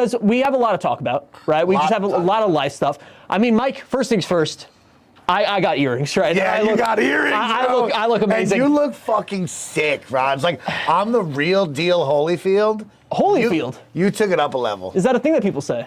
because we have a lot to talk about, right? We just have a lot of life stuff. I mean, Mike, first things first, I got earrings, right? Yeah, you got earrings. I look amazing. And you look fucking sick, Rod. Like, I'm the real deal Holyfield. Holyfield? You took it up a level. Is that a thing that people say?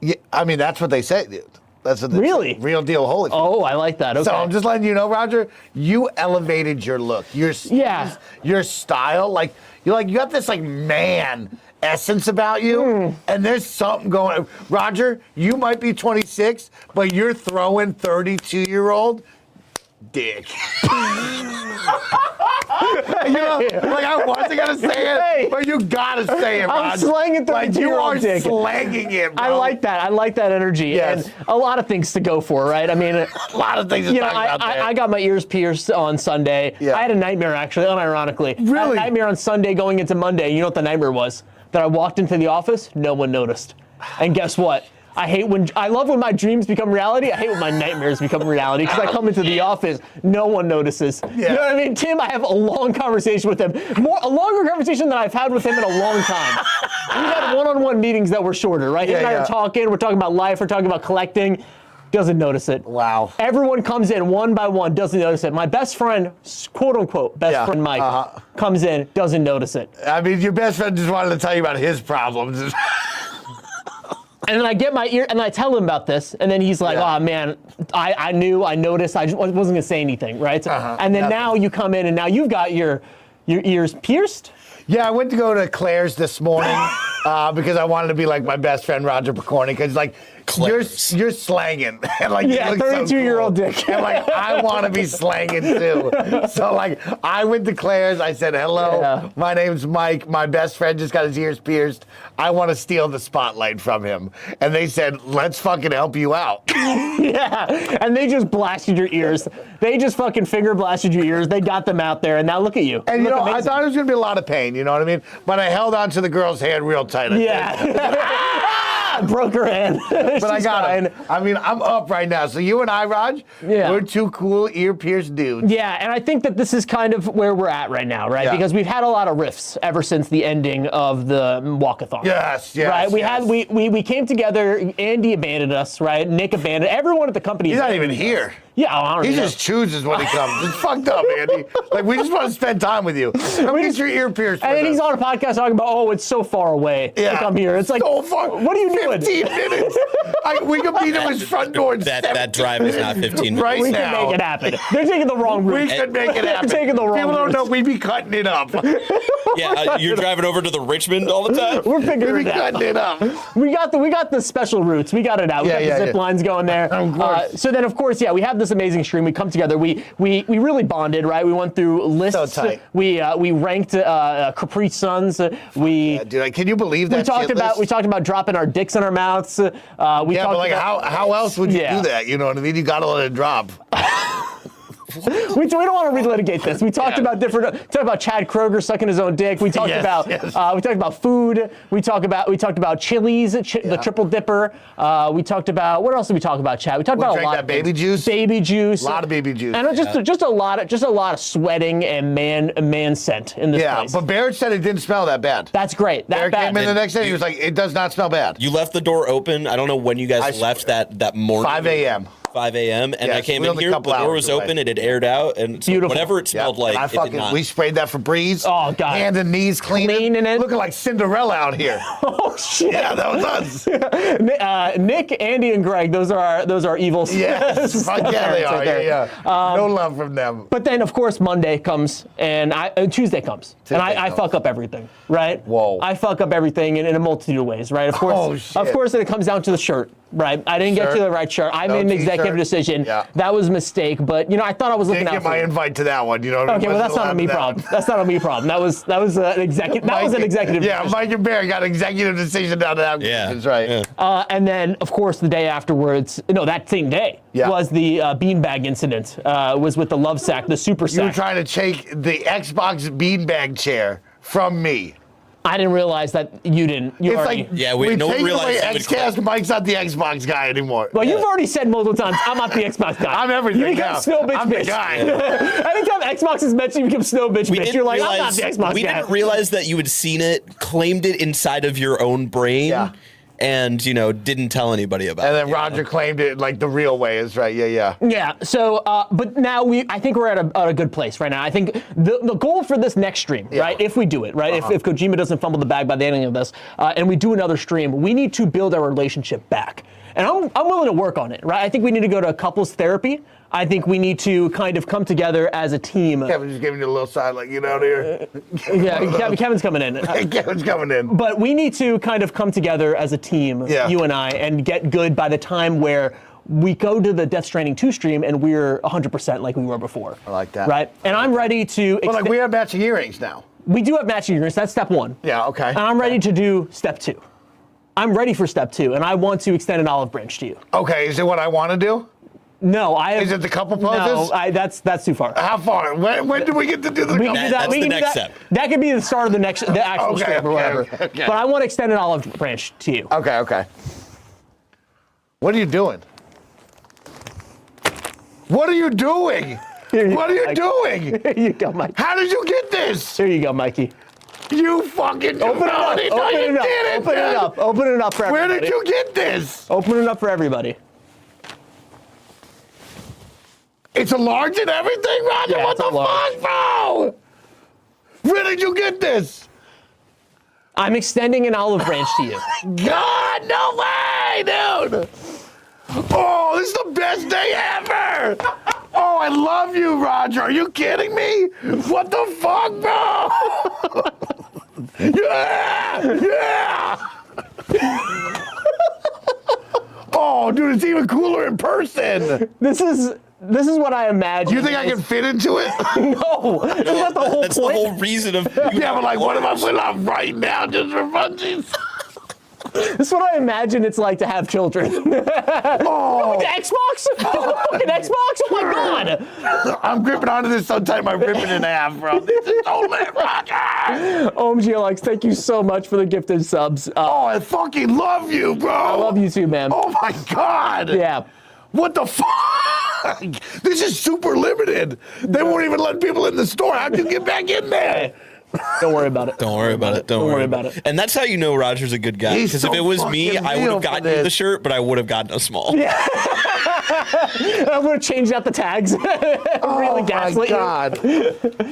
Yeah, I mean, that's what they say, dude. That's what they Really? say. Real deal Holyfield. Oh, I like that. Okay. So I'm just letting you know, Roger, you elevated your look. Your style. Like, you got this, like, man essence about you, and there's something going. Roger, you might be 26, but you're throwing 32-year-old dick. You know, like, I wasn't gonna say it, but you gotta say it, Roger. I'm slanging 32-year-old dick. You are slanging it, bro. I like that. I like that energy. Yes. And a lot of things to go for, right? I mean, a lot of things to talk about there. I got my ears pierced on Sunday. Yeah. I had a nightmare, actually, unironically. Really? I had a nightmare on Sunday going into Monday. You know what the nightmare was? That I walked into the office, no one noticed. And guess what? I love when my dreams become reality. I hate when my nightmares become reality because I come into the office, no one notices. Yeah. You know what I mean? Tim, I have a long conversation with him. A longer conversation than I've had with him in a long time. We've had one-on-one meetings that were shorter, right? Him and I are talking. We're talking about life. We're talking about collecting. Doesn't notice it. Wow. Everyone comes in one by one, doesn't notice it. My best friend, quote unquote, best friend Mike, comes in, doesn't notice it. I mean, your best friend just wanted to tell you about his problems. And then I get my ear, and I tell him about this, and then he's like, "Oh man, I knew, I noticed, I just wasn't gonna say anything, right?" So, and then now you come in, and now you've got your ears pierced. Yeah, I went to go to Claire's this morning because I wanted to be like my best friend Roger Picorni, because like you're slanging, and like Yeah, you look 32-year-old so cool. dick. And like I want to be slanging too. So like I went to Claire's, I said, "Hello, my name's Mike. My best friend just got his ears pierced. I want to steal the spotlight from him." And they said, "Let's fucking help you out." Yeah, and they just blasted your ears. They just fucking finger blasted your ears. They got them out there, and now look at you. And you you know, amazing. I thought it was gonna be a lot of pain. You know what I mean? But I held on to the girl's hand real tight. Broke her hand. But I got it. I mean, I'm up right now. So you and I, Raj, we're two cool ear-pierced dudes. Yeah, and I think that this is kind of where we're at right now, right? Yeah. Because we've had a lot of rifts ever since the ending of the walkathon. Yes. Right? We came together. Andy abandoned us, right? Nick abandoned everyone at the company. He's not even here. Yeah, I don't He know. just chooses when he comes. It's fucked up, Andy. Like, we just want to spend time with you. Come get your ear pierced. And then with he's us. on a podcast talking about, oh, it's so far away to come here. It's like, so far. What are you doing? 15 minutes. We could be to his front door in that drive is not 15 minutes. Right We now. can make it happen. They're taking the wrong route. We could make it happen. They're taking the wrong People don't route. know we'd be cutting it up. Yeah, you're driving over to the Richmond all the time? We're We'd figuring be it out. cutting it up. We got the special routes. We got it out. We got the zip lines going there. Of course. So then, of course, we have this amazing stream. We come together. We really bonded, right? We went through lists. So tight. We ranked Capri Suns. Dude, can you believe that? We talked about dropping our dicks in our mouths. We But like, how else would you do that? You know what I mean? You got to let it drop. We don't want to relitigate this. We talked about Chad Kroger sucking his own dick. We talked about food. We talked about Chili's, the triple dipper. We talked about, what else did we talk about, Chad? We talked about a lot of baby juice. Baby juice. A lot of baby juice. And just a lot of sweating and man scent in this place. But Barrett said it didn't smell that bad. That's great. Barrett came in the next day. He was like, it does not smell bad. You left the door open. I don't know when you guys left that morning. 5 a.m. 5 a.m. And Yes, I came we in only here, a the couple door hours was away. open, it had aired out, and so Beautiful. whatever it smelled like, And it did not. we sprayed that Febreze. Oh, God. Hands and knees cleaning it. Looking like Cinderella out here. Oh shit! Yeah, that was us. Nick, Andy, and Greg. Those are evils. Yes, fuck yeah, they are. Right there. Yeah. No love from them. But then, of course, Monday comes and Tuesday comes, and I fuck up everything, right? Whoa. I fuck up everything in a multitude of ways, right? Of course, Oh, shit. of course, then it comes down to the shirt, right? I didn't get Shirt. you the right shirt. I No made an executive t-shirt. decision. Yeah. That was a mistake, but I thought I was looking Didn't out get my for you. invite to that one. You know what I mean? Okay, well, that's not a me problem. That's not a me problem. That was an executive. That was an executive. Yeah, decision. Mike and Barry got an executive decision down to that. Yeah. That's right. Yeah. And then, of course, the day afterwards, that same day, was the beanbag incident. Was with the love sack, the super You were sack. trying to take the Xbox beanbag chair from me. I didn't realize that you didn't. You It's already. like Yeah, we no one take realized away you would Xcast. Mike's not the Xbox guy anymore. Well, you've already said multiple times, I'm not the Xbox guy. I'm everything You become now. snow bitch I'm the bitch. guy. Anytime Xbox is mentioned, you become snow bitch bitch. You're like, I'm not the Xbox we guy. didn't realize that you had seen it, claimed it inside of your own brain. Yeah. and, didn't tell anybody about And it. then Roger claimed it like the real way is right. Yeah. Yeah. So, but now I think we're at a good place right now. I think the goal for this next stream, right? If we do it, right? If Kojima doesn't fumble the bag by the ending of this, and we do another stream, we need to build our relationship back. And I'm willing to work on it, right? I think we need to go to couples therapy. I think we need to kind of come together as a team. Kevin just gave me a little side like, here. Yeah, Kevin's coming in. Kevin's coming in. But we need to kind of come together as a team, you and I, and get good by the time where we go to the Death Stranding 2 stream and we're 100% like we were before. I like that. Right? And I'm ready to... Well, like we have matching earrings now. We do have matching earrings. That's step 1. Yeah, okay. And I'm ready to do step 2. I'm ready for step 2, and I want to extend an olive branch to you. Okay, is it what I want to do? No, I have... Is it the couple poses? No, that's too far. How far? When do we get to do the We couple? can do that. That's We the can do next that. step. That could be the start of the actual stream or whatever. Okay. But I want to extend an olive branch to you. Okay. What are you doing? What are you doing? What are you doing? Here you go, Mike. How did you get this? Here you go, Mikey. You fucking Open it up. No, Open you it up. didn't, Open it dude. up. Open it up for Where everybody. did you get this? Open it up for everybody. It's a large and everything, Roger? Yeah, What it's a the large. fuck, bro? Where did you get this? I'm extending an olive branch to you. God, no way, dude. Oh, this is the best day ever. Oh, I love you, Roger. Are you kidding me? What the fuck, bro? Yeah. Oh, dude, it's even cooler in person. This is what I imagine. You think I can fit into it? No, that's not the whole That's the point. whole reason of... Yeah, but like, what if I put it on right now just for funsies? This is what I imagine it's like to have children. Oh, The Xbox? Fucking Xbox? Oh my god! I'm gripping onto this so tight, my rip it in half, bro. This is so lit, Roger. OMGLX, thank you so much for the gifted subs. Oh, I fucking love you, bro. I love you too, man. Oh my God. Yeah. What the fuck? This is super limited. They won't even let people in the store. How'd you get back in there? Don't worry about it. Don't worry about it. Don't worry about it. And that's how you know Roger's a good guy. He's Because so if it was me, fucking I would real have for gotten you the this. shirt, but I would have gotten a small. I'm gonna change out the tags. Oh Really my gaslight you. God.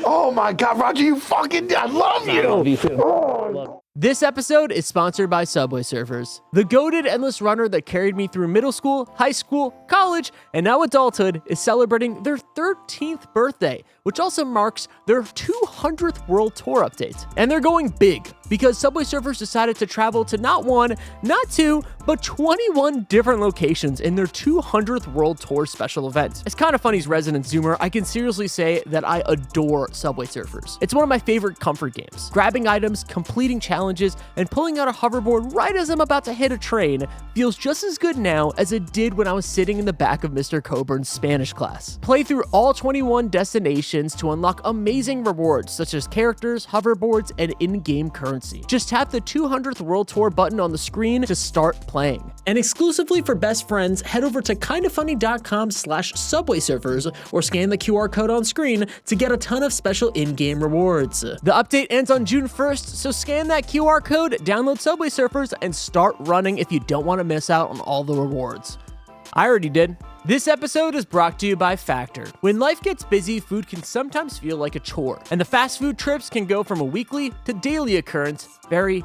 Oh my God, Roger, you fucking, I love you. I love you too. This episode is sponsored by Subway Surfers, the goated endless runner that carried me through middle school, high school, college, and now adulthood is celebrating their 13th birthday, which also marks their 200th world tour update. And they're going big because Subway Surfers decided to travel to not 1, not 2, but 21 different locations in their 200th world tour special event. As Kinda Funny's resident Zoomer, I can seriously say that I adore Subway Surfers. It's one of my favorite comfort games. Grabbing items, completing challenges, and pulling out a hoverboard right as I'm about to hit a train feels just as good now as it did when I was sitting in the back of Mr. Coburn's Spanish class. Play through all 21 destinations to unlock amazing rewards such as characters, hoverboards, and in-game currency. Just tap the 200th World Tour button on the screen to start playing. And exclusively for best friends, head over to kindafunny.com/Subway Surfers or scan the QR code on screen to get a ton of special in-game rewards. The update ends on June 1st, so scan that QR code, download Subway Surfers, and start running if you don't want to miss out on all the rewards. I already did. This episode is brought to you by Factor. When life gets busy, food can sometimes feel like a chore, and the fast food trips can go from a weekly to daily occurrence very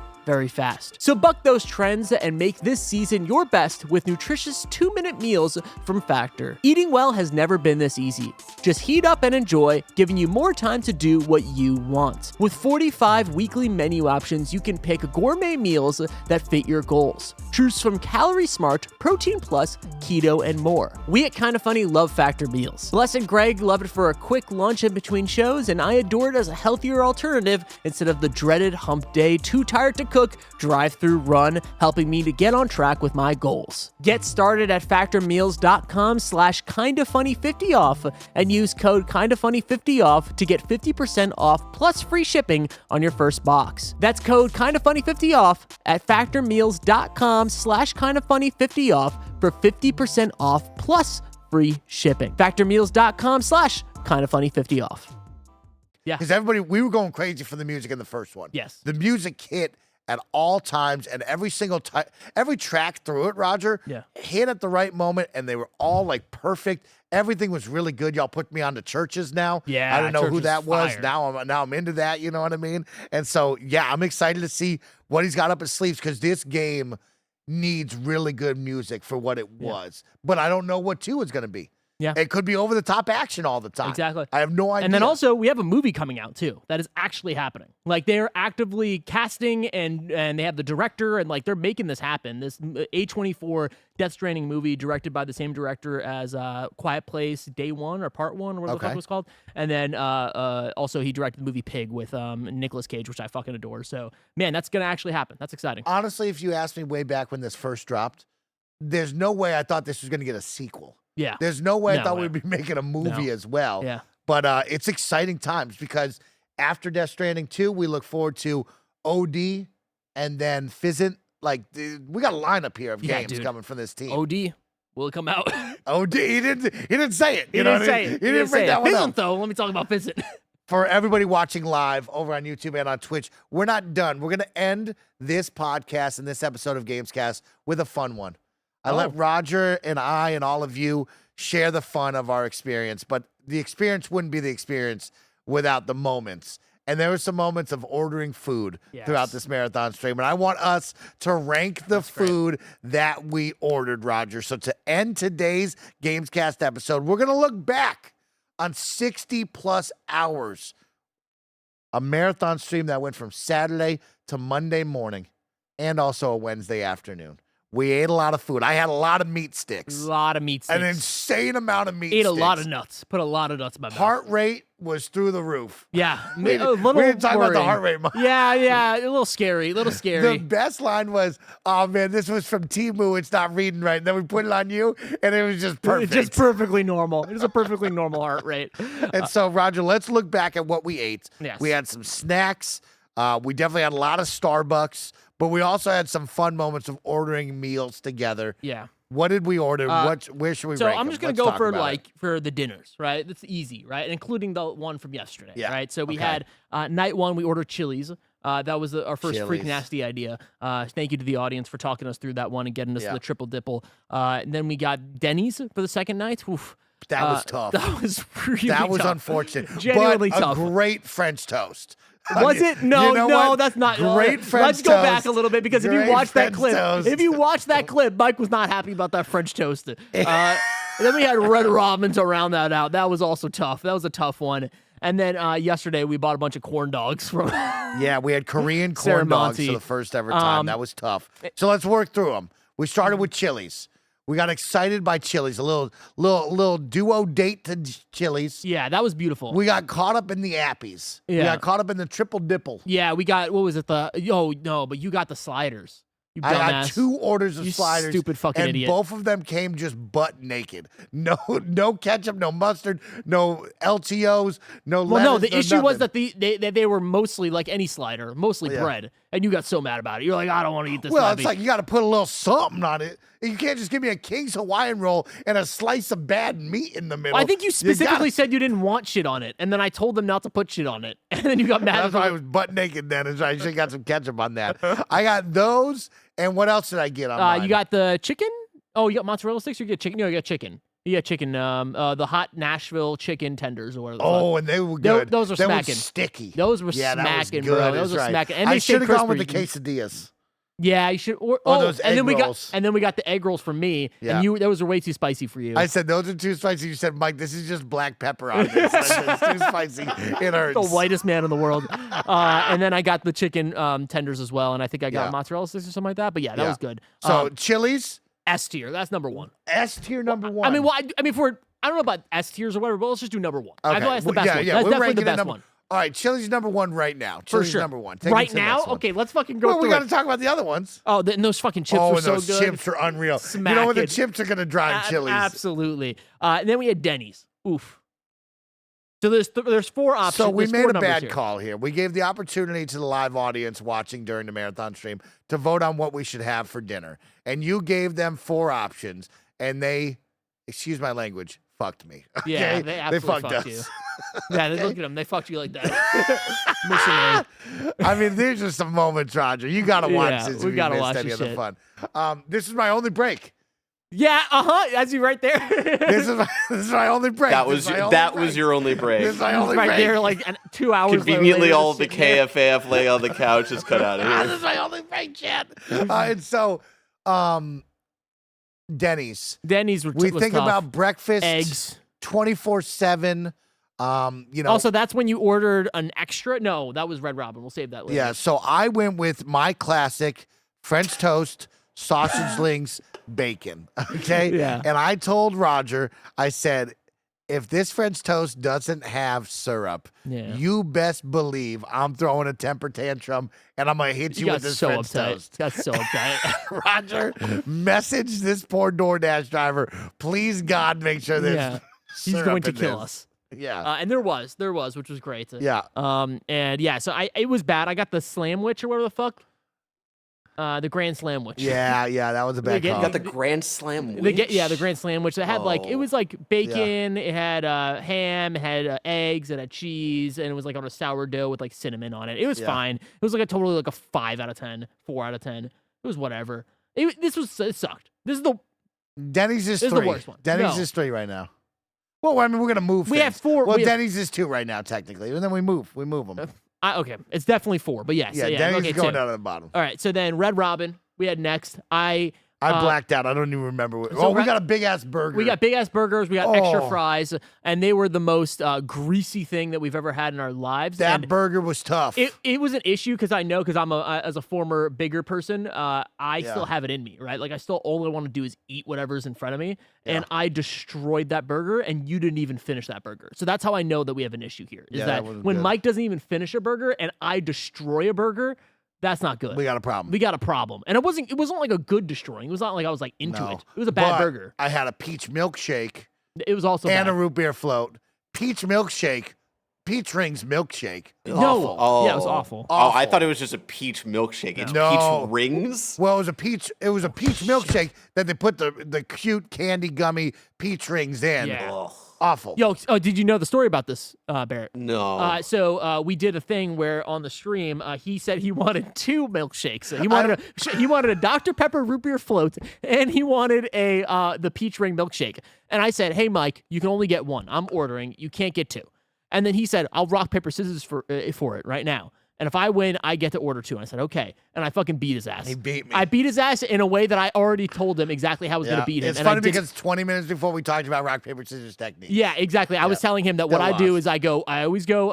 fast. So buck those trends and make this season your best with nutritious 2-minute meals from Factor. Eating well has never been this easy. Just heat up and enjoy, giving you more time to do what you want. With 45 weekly menu options, you can pick gourmet meals that fit your goals. Choose from Calorie Smart, Protein Plus, Keto, and more. We at Kinda Funny love Factor meals. Bless and Greg love it for a quick lunch in between shows, and I adore it as a healthier alternative instead of the dreaded hump day, too tired to cook, drive-through run, helping me to get on track with my goals. Get started at factormeals.com/kindafunny50off and use code kindafunny50off to get 50% off plus free shipping on your first box. That's code kindafunny50off at factormeals.com/kindafunny50off for 50% off plus free shipping. Factormeals.com/kindafunny50off. Because everybody, we were going crazy for the music in the first one. Yes. The music hit at all times, and every single time, every track through it, Roger, hit at the right moment, and they were all like perfect. Everything was really good. Y'all put me on to Churches now. Yeah, I don't know who Churches that was. fire. Now I'm into that. You know what I mean? And so yeah, I'm excited to see what he's got up his sleeves because this game needs really good music for what it was. But I don't know what 2 is going to be. Yeah. It could be over the top action all the time. Exactly. I have no idea. And then also we have a movie coming out too that is actually happening. Like they're actively casting and they have the director and like they're making this happen. This A24 Death Stranding movie directed by the same director as Quiet Place Day 1 or Part 1 or whatever the fuck it was called. And then also he directed the movie Pig with Nicolas Cage, which I fucking adore. So man, that's gonna actually happen. That's exciting. Honestly, if you asked me way back when this first dropped, there's no way I thought this was going to get a sequel. Yeah. There's no way I No thought way. we'd be making a movie as well. Yeah. But it's exciting times because after Death Stranding 2, we look forward to OD and then Fizzant. Like, we got a lineup here of games dude. coming from this team. OD will it come out? OD, he didn't say it. He You know didn't what I say mean? it. He didn't bring that one Fizzant, up. though. Let me talk about Fizzant. For everybody watching live over on YouTube and on Twitch, we're not done. We're going to end this podcast and this episode of Gamescast with a fun one. I let Roger and I and all of you share the fun of our experience, but the experience wouldn't be the experience without the moments. And there were some moments of ordering food throughout this marathon stream. And I want us to rank the food that we ordered, Roger. So to end today's Gamescast episode, we're going to look back on 60 plus hours. A marathon stream that went from Saturday to Monday morning and also a Wednesday afternoon. We ate a lot of food. I had a lot of meat sticks. A lot of meat sticks. An insane amount of meat Ate sticks. a lot of nuts. Put a lot of nuts in my mouth. Heart rate was through the roof. Yeah. We a little didn't talk about the worrying. heart rate much. Yeah. A little scary. The best line was, "Oh man, this was from Timu. It's not reading right." And then we put it on you, and it was just perfect. It's just perfectly normal. It was a perfectly normal heart rate. And so, Roger, let's look back at what we ate. Yes. We had some snacks. We definitely had a lot of Starbucks, but we also had some fun moments of ordering meals together. Yeah. What did we order? Where should we So rank I'm them? just gonna Let's go talk for about it. for the dinners, right? That's easy, right? Including the one from yesterday, Yeah, right? So we okay. had night one, we ordered Chili's. That was our first freak Chili's. nasty idea. Thank you to the audience for talking us through that one and getting us Yeah. the triple dipple. And then we got Denny's for the second night. Oof. That was tough. That was really That was tough. unfortunate. Genuinely but tough. a great French toast. Was it? No, You know no, what? that's not. Great French Let's go back toast. a little bit because if you Great watch that French clip, toast. Mike was not happy about that French toast. Then we had red ramen to round that out. That was also tough. That was a tough one. And then yesterday we bought a bunch of corn dogs from. Yeah, we had Korean corn dogs for Saramonte. the first ever time. That was tough. So let's work through them. We started with Chili's. We got excited by Chili's. A little duo date to Chili's. Yeah, that was beautiful. We got caught up in the appies. We Yeah. got caught up in the triple dipple. Yeah, we got what was it? But you got the sliders. You I got dumbass. 2 orders of You sliders. stupid fucking and idiot. both of them came just butt naked. No ketchup, no mustard, no LTOs, no Well, lettuce, no, the no issue was nothing. that they were mostly like any slider, mostly Yeah. bread, and you got so mad about it. You're like, I don't want to eat this. Well, heavy. it's like you got to put a little something on it. You can't just give me a King's Hawaiian roll and a slice of bad meat in the middle. I think you specifically gotta- said you didn't want shit on it, and then I told them not to put shit on it, and then you got mad. That's why I was butt naked then. And so I should have got some ketchup on that. I got those. And what else did I get on mine? You got the chicken. Oh, you got mozzarella sticks. Or you get chicken. No, you got chicken. You got chicken. The hot Nashville chicken tenders or whatever. the fuck. Oh, and they were good. Those were they smacking. were sticky. Those were yeah, smacking, that was good. bro. Those That's were right. smacking. And I they should stayed have gone with the crispy. quesadillas. Yeah, you should. Or those and egg then we rolls. got we got the egg rolls for me. Yeah. And those were way too spicy for you. I said, those are too spicy. You said, Mike, this is just black pepper on this. I said, it's too spicy. It hurts. the whitest man in the world. And then I got the chicken tenders as well, and I think I got Yeah. mozzarella sticks or something like that. But yeah, that Yeah. was good. So Chili's, S tier. That's number one. S tier number one. I mean, I don't know about S tiers or whatever, but let's just do number one. I Okay. feel like that's the Well, best yeah, one. yeah, That's we're definitely the ranking it best number- one. All right, Chili's number one right now. Chili's sure. number one. Take Right us to the now? next one. Okay, let's fucking go Well, we through got to it. talk about the other ones. Oh, and those fucking chips Oh, were and so those good. chips are unreal. You know what? The Smacking. chips are going to drive Chili's. Absolutely. And then we had Denny's. Oof. So there's 4 options. So we There's made 4 a numbers bad here. call here. We gave the opportunity to the live audience watching during the marathon stream to vote on what we should have for dinner. And you gave them 4 options, and they, excuse my language, fucked me. Yeah, okay? they absolutely fucked fucked us. Yeah, look at them. They fucked you like that. Missionary. I mean, there's just some moments, Roger. You gotta watch Yeah, this. we if gotta you missed watch any this of the shit. fun. This is my only break. Yeah, That's you right there. This is my only break. That This was is my only that break. was your only break. This is my only right break. there, like 2 hours. Conveniently, later, all of the sitting there. KFAF laying on the couch is cut out of This here. is my only break, Chad. And so, Denny's. Denny's was We was think tough. about breakfast, eggs. 24/7. You know. Also, that's when you ordered an extra. No, that was Red Robin. We'll save that later. Yeah, so I went with my classic French toast, sausage links, bacon. Okay? Yeah. And I told Roger, I said, if this French toast doesn't have syrup, Yeah. you best believe I'm throwing a temper tantrum and I'm going to hit you got with this so French upset. toast. Got so upset. Roger, message this poor DoorDash driver. Please, God, make sure there's Yeah. He's syrup going to in kill this. us. Yeah. And there was, which was great. Yeah. And yeah, so it was bad. I got the slamwich or whatever the fuck. The Grand Slamwich. Yeah, that was a bad get- call. Got the Grand Slam. The Grand Slamwich. That had it was like bacon, it had ham, it had eggs, it had cheese, and it was like on a sourdough with like cinnamon on it. It was fine. It was like totally like a 5 out of 10, 4 out of 10. It was whatever. It sucked. This is the Denny's is This is 3. the worst one. Denny's No. is 3 right now. Well, I mean, we're gonna move. We have things. 4 Well, we have- Denny's is 2 right now, technically, and then we move. We move them. okay. It's definitely 4, but yes. Yeah, yeah, Denny's okay, is going 2. down to the bottom. All right, so then Red Robin we had next. I blacked out. I don't even remember. so We Ra- got a big ass burger. We got big ass burgers. We got extra Oh. fries, and they were the most greasy thing that we've ever had in our lives. that and burger was tough. it was an issue because I know because I'm as a former bigger person, I still have it in me, right? Like I still all I want to do is eat whatever's in front of me, and I destroyed that burger, and you didn't even finish that burger. So that's how I know that we have an issue here. Is Yeah, that that wasn't when good. Mike doesn't even finish a burger and I destroy a burger, that's not good. we got a problem. We got a problem, and it wasn't like a good destroying. It was not like I was like into No. it. It was a bad But burger. I had a peach milkshake It was also and bad. a root beer float. Peach milkshake. Peach rings milkshake. No. Awful. Oh, Yeah, it was awful. Oh, I Awful. thought it was just a peach milkshake. It's No. peach rings. Well, it was a peach. It was a peach milkshake that they put the cute candy gummy peach rings in. Yeah. Ugh. Awful. Yo, did you know the story about this, Barrett? No. So we did a thing where on the stream, he said he wanted 2 milkshakes. He wanted a Dr. Pepper root beer float, and he wanted the peach ring milkshake. And I said, "Hey, Mike, you can only get 1. I'm ordering. You can't get 2." And then he said, "I'll rock paper scissors for it right now. And if I win, I get to order 2." And I said, "Okay." And I fucking beat his ass. He beat me. I beat his ass in a way that I already told him exactly how I was going to beat him. It's and I funny didn't- because 20 minutes before we talked about rock paper scissors technique. yeah, exactly. I was telling him that what Still I do lost. is I always go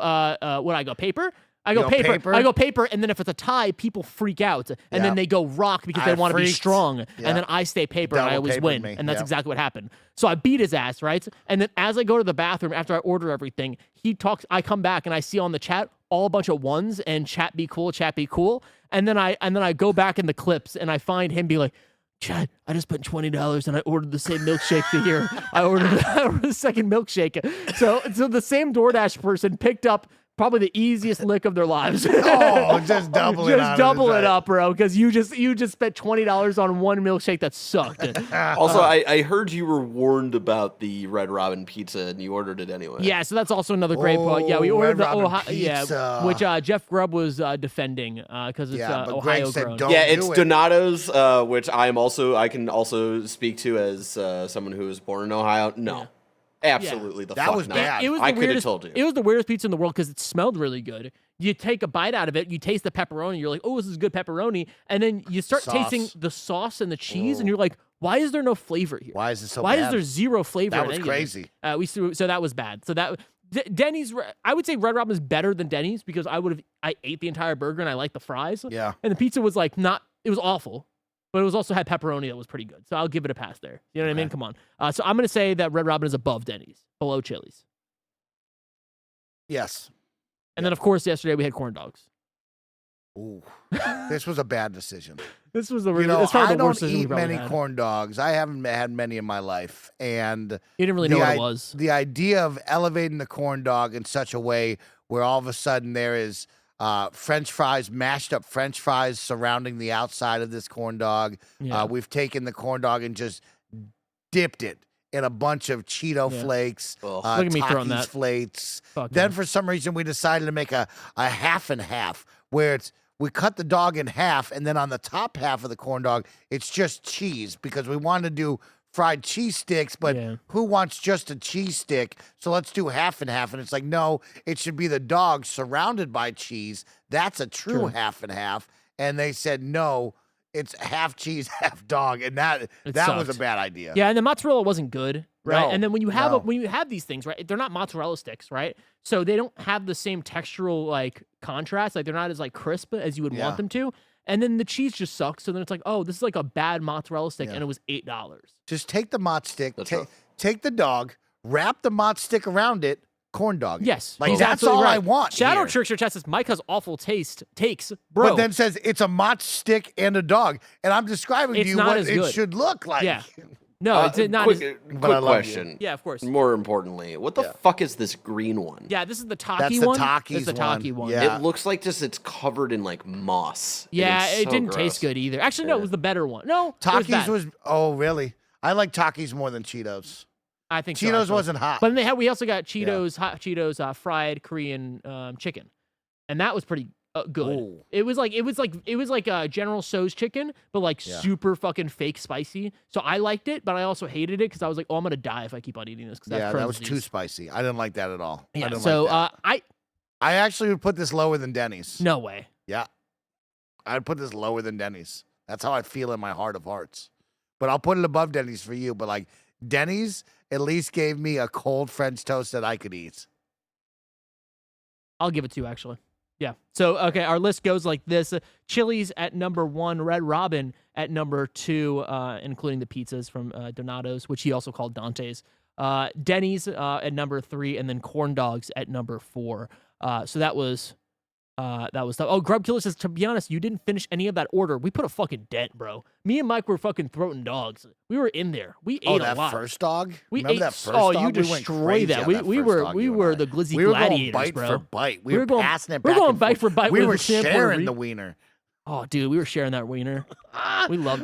when I go paper. I You go go paper, paper? I go paper, and then if it's a tie, people freak out, and Yeah. then they go rock because they I want to be freaked. strong, Yeah. and then I stay paper, and I Double always papered win, me. and that's Yeah. exactly what happened. So I beat his ass, right? And then as I go to the bathroom after I order everything, he talks. I come back and I see on the chat all a bunch of 1s and chat be cool, and then I go back in the clips and I find him be like, "Chad, I just spent $20 and I ordered the same milkshake to here. I ordered the second milkshake." So the same DoorDash person picked up probably the easiest lick of their lives. Oh, just double it Just up. double it up, bro, because you just spent $20 on 1 milkshake that sucked. Also, I heard you were warned about the Red Robin pizza and you ordered it anyway. Yeah, so that's also another great point. Yeah, we Oh, ordered Red the Robin Ohio, pizza. which Jeff Grubb was defending because it's Yeah, but Ohio Greg said grown. don't. Yeah, it's do it. Donato's, which I can also speak to as someone who was born in Ohio. No, absolutely the That fuck was not. bad. It was I the could have weirdest. told you. It was the weirdest pizza in the world because it smelled really good. You take a bite out of it, you taste the pepperoni, you're like, "Oh, this is good pepperoni," and then you start Sauce. tasting the sauce and the cheese, and you're like, "Why is there no flavor here? Why is it so Why bad? is there zero flavor?" That in was any of it?" crazy. So that was bad. So that Denny's, I would say Red Robin is better than Denny's because I ate the entire burger and I liked the fries. Yeah. And the pizza was like it was awful, but it was also had pepperoni that was pretty good. So I'll give it a pass there. You know what I mean? Come on. So I'm gonna say that Red Robin is above Denny's, below Chili's. Yes. And then of course yesterday we had corn dogs. Ooh. This was a bad decision. This was the You know, it's probably I the worst don't decision eat we've ever many had. corn dogs. I haven't had many in my life. And You didn't really know what it was. the idea of elevating the corn dog in such a way where all of a sudden there is French fries, mashed up French fries surrounding the outside of this corn dog. Yeah. We've taken the corn dog and just dipped it and a bunch of Cheeto flakes, Ugh. Look at me throwing Takis that. flakes. Fuck Then yeah. for some reason we decided to make a half and half where we cut the dog in half, and then on the top half of the corn dog, it's just cheese because we wanted to do fried cheese sticks, but Yeah. who wants just a cheese stick? So let's do half and half. And it's like, no, it should be the dog surrounded by cheese. That's a true half and half. And they said, no, it's half cheese, half dog. And that was sucked. a bad idea. Yeah, and the mozzarella wasn't good, right? No, And then when you have no. when you have these things, right? They're not mozzarella sticks, right? So they don't have the same textural like contrast. Like they're not as like crisp as you would Yeah. want them to. And then the cheese just sucks. So then it's like, oh, this is like a bad mozzarella stick, Yeah. and it was $8. Just take the mozz stick, That's rough. take the dog, wrap the mozz stick around it, corn dog. it. Yes, Like he's that's absolutely all right. I want. Shadow here. Trickster Chat says Mike has awful takes, bro. But then says it's a mozz stick and a dog. And I'm describing It's to you not what as it good. should look like. Yeah. no, it's not. quick as, But I quick love you. question. yeah, of course. More importantly, what the fuck is this green one? Yeah, this is the Taki That's the one. Takis It's the Taki one. one. Yeah. It looks like just it's covered in like moss. and Yeah, it's it so didn't gross. taste good either. Actually, no, it was the better one. No, it Takis was, bad. oh really? I like Takis more than Cheetos. I think so, Cheetos actually. wasn't hot. But then we also got Cheetos, hot Cheetos, fried Korean chicken, and that was pretty good. Ooh. It was like General Tso's chicken, but like Yeah. super fucking fake spicy. So I liked it, but I also hated it because I was like, oh, I'm gonna die if I keep on eating this. Yeah, That's that was Crohn's too disease. spicy. I didn't like that at all. I Yeah. didn't So like that. I actually would put this lower than Denny's. no way. Yeah. I'd put this lower than Denny's. That's how I feel in my heart of hearts. But I'll put it above Denny's for you. But like Denny's at least gave me a cold French toast that I could eat. I'll give it to you, actually. Yeah. So, okay, our list goes like this. Chili's at number 1, Red Robin at number 2, including the pizzas from Donato's, which he also called Dante's. Denny's at number 3, and then corn dogs at number 4. So that was tough. Oh, Grub Killer says, to be honest, you didn't finish any of that order. We put a fucking dent, bro. Me and Mike were fucking throating dogs. We were in there. We ate a that lot. first dog? We Remember ate. that first oh, dog? you We went destroyed crazy that. on We that we first were dog, we you and were I. the glizzy We were gladiators, going bite bro. for bite. We were going- passing it we were back going and bite forth. for bite We with were Sam Puerto sharing Rico. the wiener. Oh, dude, we were sharing that wiener. We loved